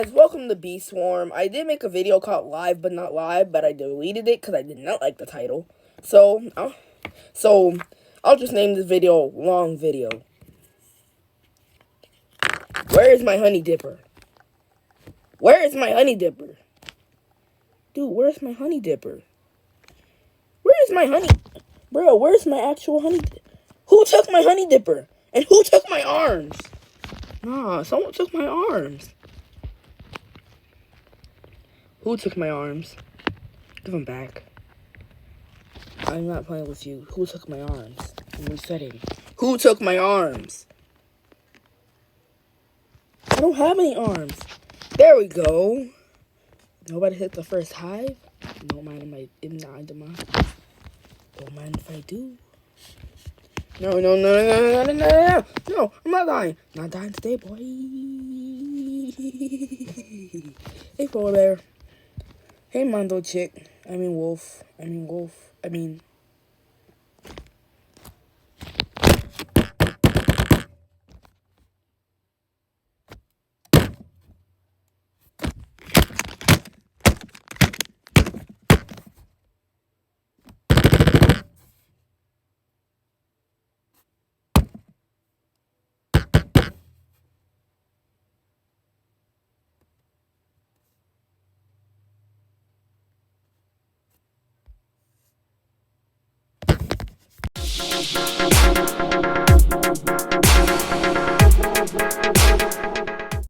guys, welcome to Bee Swarm. I did make a video called Live But Not Live, but I deleted it because I did not like the title. So I'll just name this video Long Video. Where is my honey dipper? Where is my honey dipper? Dude, where's my honey dipper? Where is my honey? Bro, where's my actual honey dipper? Who took my honey dipper? And who took my arms? Nah, someone took my arms. Who took my arms? Give them back. I'm not playing with you. Who took my arms? I'm resetting. Who took my arms? I don't have any arms. There we go. Nobody hit the first hive. Don't mind if I do. No, I'm not dying. Not dying today, boy. Hey, polar bear. Hey, Mondo chick. Wolf.